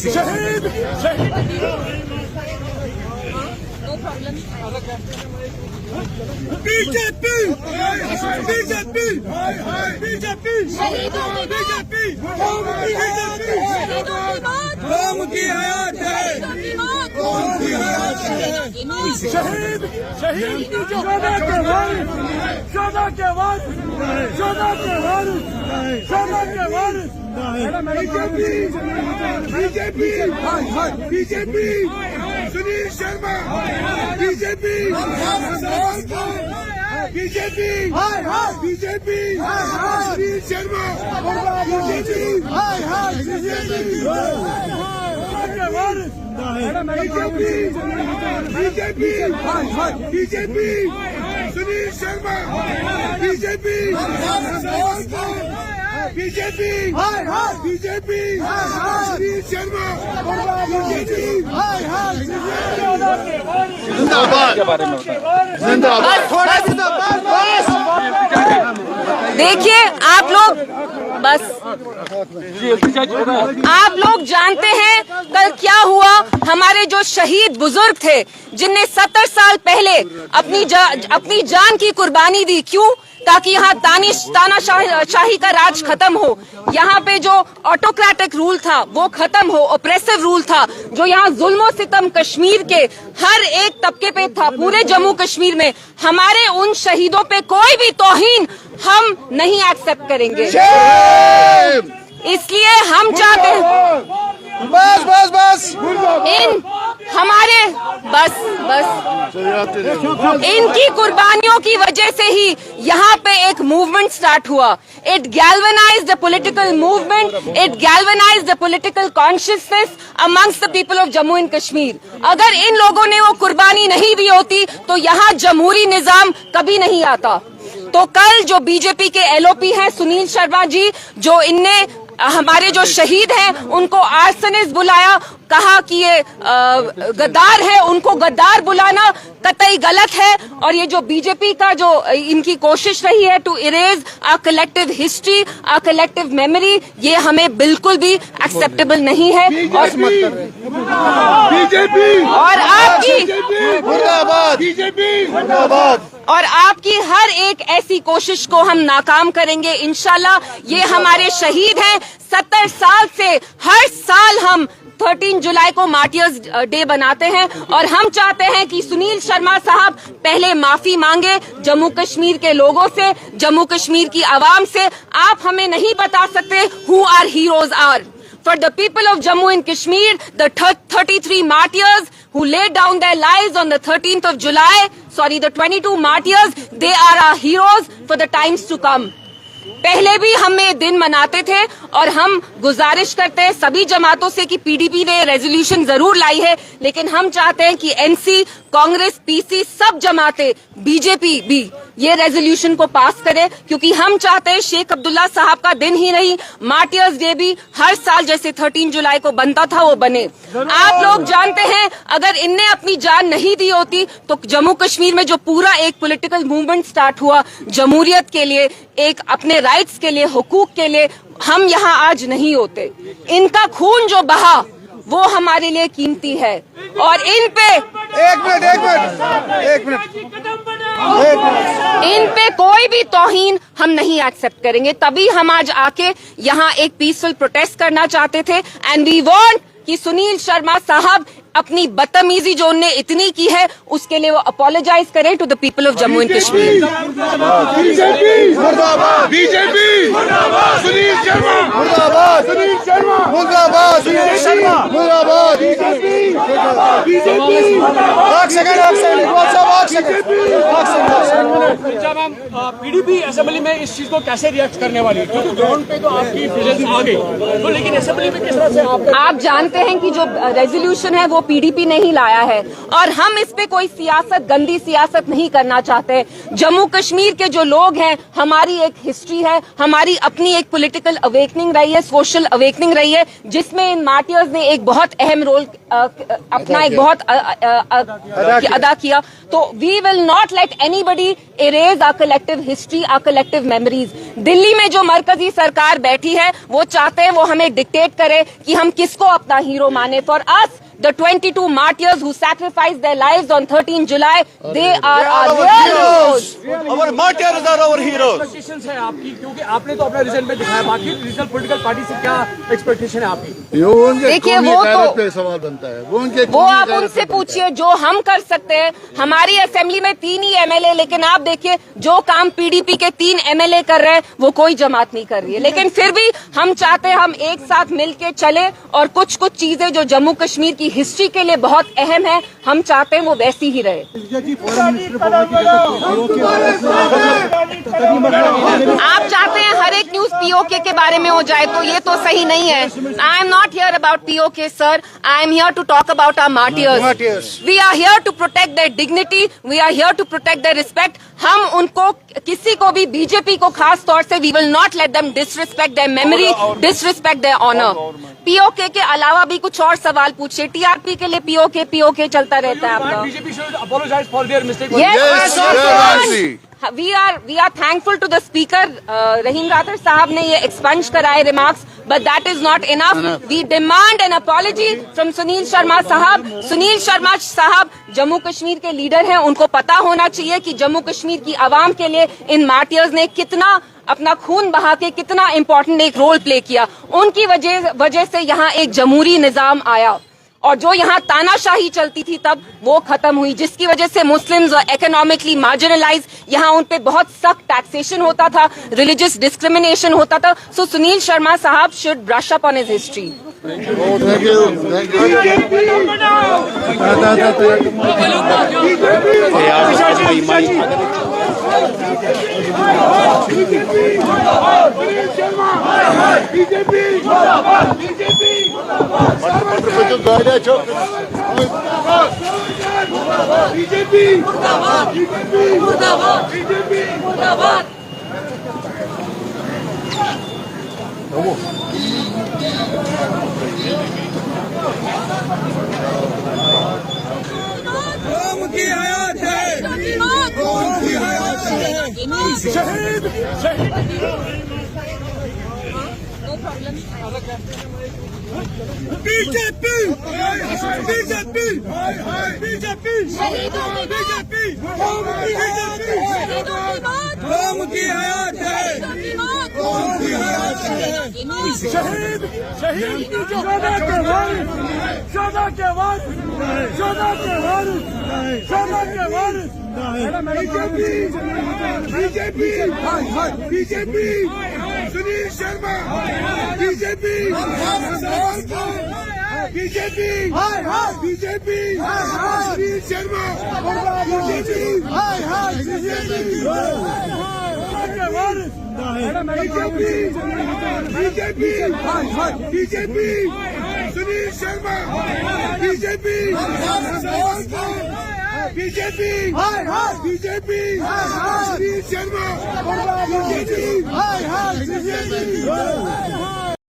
शहीद BJP BJP BJP BJP कौम की हयात है, कौम की हयात है। शहीद शहीद शोधा के वारिस, शोधा के वारिस, शोधा के वारिस, शोधा के वारिस। BJP BJP BJP Sunil Sharma BJP BJP BJP Sunil Sharma BJP BJP BJP Sunil Sharma BJP BJP BJP Sunil Sharma BJP देखिए आप लोग आप लोग जानते हैं कल क्या हुआ। हमारे जो शहीद बुजुर्ग थे जिनने 70 साल पहले अपनी जान की कुर्बानी दी, क्यों? ताकि यहाँ तानाशाही का राज खत्म हो, यहाँ पे जो ऑटोक्रेटिक रूल था वो खत्म हो, ऑप्रेसिव रूल था जो यहाँ जुल्म सितम कश्मीर के हर एक तबके पे था, पूरे जम्मू कश्मीर में। हमारे उन शहीदों पे कोई भी तौहीन हम नहीं एक्सेप्ट करेंगे। इसलिए हम चाहते हैं इनकी कुर्बानियों की वजह से ही यहाँ पे एक मूवमेंट स्टार्ट हुआ। It galvanised the political movement, it galvanised the political consciousness amongst the people of Jammu and Kashmir. अगर इन लोगों ने वो कुर्बानी नहीं दी होती तो यहाँ जमहूरी निजाम कभी नहीं आता। तो कल जो बीजेपी के एलओपी हैं सुनील शर्मा जी, जो इनने हमारे जो शहीद हैं उनको आर्सनिस्ट बुलाया, कहा कि ये गद्दार है, उनको गद्दार बुलाना कतई गलत है। और ये जो बीजेपी का जो इनकी कोशिश रही है to erase our collective history, our collective memory, ये हमें बिल्कुल भी एक्सेप्टेबल नहीं है। और और आपकी हर एक ऐसी कोशिश को हम नाकाम करेंगे इंशाल्लाह। ये हमारे शहीद हैं, 70 साल से हर साल हम 13 जुलाई को मार्टियर्स डे बनाते हैं और हम चाहते हैं कि सुनील शर्मा साहब पहले माफी मांगे जम्मू कश्मीर के लोगों से, जम्मू कश्मीर की आवाम से। आप हमें नहीं बता सकते who are heroes are. For the people of Jammu and Kashmir, the 33 martyrs who laid down their lives on the 13th of July, the 22 martyrs, they are our heroes for the times to come. पहले भी हम ये दिन मनाते थे और हम गुजारिश करते हैं सभी जमातों से कि पीडीपी ने रेजोल्यूशन जरूर लाई है, लेकिन हम चाहते हैं कि एनसी, कांग्रेस, पीसी, सब जमातें, बीजेपी भी ये रेजोल्यूशन को पास करे, क्योंकि हम चाहते हैं शेख अब्दुल्ला साहब का दिन ही नहीं, मार्टियर्स डे भी हर साल जैसे 13 जुलाई को बनता था वो बने। आप लोग जानते हैं अगर इनने अपनी जान नहीं दी होती तो जम्मू कश्मीर में जो पूरा एक पॉलिटिकल मूवमेंट स्टार्ट हुआ जमहूरियत के लिए, एक अपने राइट्स के लिए, हुकूक के लिए, हम यहाँ आज नहीं होते। इनका खून जो बहा वो हमारे लिए कीमती है और इन पे इन पे कोई भी तौहीन हम नहीं एक्सेप्ट करेंगे। तभी हम आज आके यहाँ एक पीसफुल प्रोटेस्ट करना चाहते थे एंड वी वांट कि सुनील शर्मा साहब अपनी बदतमीजी जो उनने इतनी की है उसके लिए वो अपोलोजाइज करें to the people of Jammu and Kashmir. BJP मुर्दाबाद, बीजेपी मुर्दाबाद, सुनील शर्मा मुर्दाबाद, सुनील शर्मा मुर्दाबाद, सुनील शर्मा मुर्दाबाद, बीजेपी बीजेपी। पीडीपी असेंबली में इस चीज को कैसे रिएक्ट करने वाली है, क्योंकि ग्राउंड पे तो आपकी प्रेजेंस आ गई, तो लेकिन असेंबली में किस तरह से आप जानते हैं कि जो रेजोल्यूशन है वो पीडीपी ने ही लाया है और हम इस पे कोई सियासत, गंदी सियासत नहीं करना चाहते। जम्मू कश्मीर के जो लोग हैं, हमारी एक हिस्ट्री है, हमारी हमारी अपनी एक पॉलिटिकल अवेकनिंग रही है, सोशल अवेकनिंग रही है, जिसमें इन मार्टियर्स ने एक बहुत अहम रोल अपना एक बहुत अदा किया। तो we will not let anybody erase our collective history, our collective memories. Delhi में जो मरकजी सरकार बैठी है वो चाहते हैं वो हमें डिक्टेट करे कि हम किसको अपना हीरो माने। For us the 22 martyrs who sacrificed their lives on 13 July, they are our real heroes. Our martyrs are our heroes. Expectations है आपकी, क्योंकि आपने तो अपना रिजल्ट में दिखाया, बाकी रीजनल पॉलिटिकल पार्टी से क्या एक्सपेक्टेशन है आपकी? देखिए वो तो सवाल बनता है, वो आप उनसे पूछिए। जो हम कर सकते हैं, हमारी असेंबली में 3 ही एमएलए, लेकिन आप देखिए जो काम पीडीपी के 3 एमएलए कर रहे हैं वो कोई जमात नहीं कर रही है। लेकिन फिर भी हम चाहते हैं हम एक साथ मिलके चले और कुछ कुछ चीजें जो जम्मू कश्मीर की हिस्ट्री के लिए बहुत अहम है, हम चाहते हैं वो वैसी ही रहे। आप चाहते हैं हर एक न्यूज पीओके के बारे में हो जाए, तो ये तो सही नहीं है। I am not here about PoK sir, I am here to talk about our martyrs. We are here to protect their dignity, we are here to protect their respect. हम उनको, किसी को भी, बीजेपी को खास तौर से, we will not let them disrespect their memory, disrespect their honour. PoK के अलावा भी कुछ और सवाल पूछिए। टीआरपी के लिए पीओके चलता रहता है आपका। BJP should apologise for their mistake. We are thankful to the speaker, Rahim Rathod साहब ने ये एक्सपंज कराए remarks, but that is not enough. We demand an apology from Sunil Sharma साहब। सुनील शर्मा साहब जम्मू कश्मीर के लीडर हैं, उनको पता होना चाहिए कि जम्मू कश्मीर की आवाम के लिए इन मार्टियर्स ने कितना अपना खून बहा के कितना इम्पोर्टेंट एक रोल प्ले किया। उनकी वजह से यहाँ एक जमहूरी निजाम आया और जो यहाँ तानाशाही चलती थी तब वो खत्म हुई, जिसकी वजह से मुस्लिम्स और इकोनॉमिकली मार्जिनलाइज, यहाँ उन पे बहुत सख्त टैक्सेशन होता था, रिलीजियस डिस्क्रिमिनेशन होता था। सो सुनील शर्मा साहब should brush up on his history. BJP Sunil Sharma, BJP Sunil Sharma, BJP Sunil Sharma, BJP Sunil Sharma,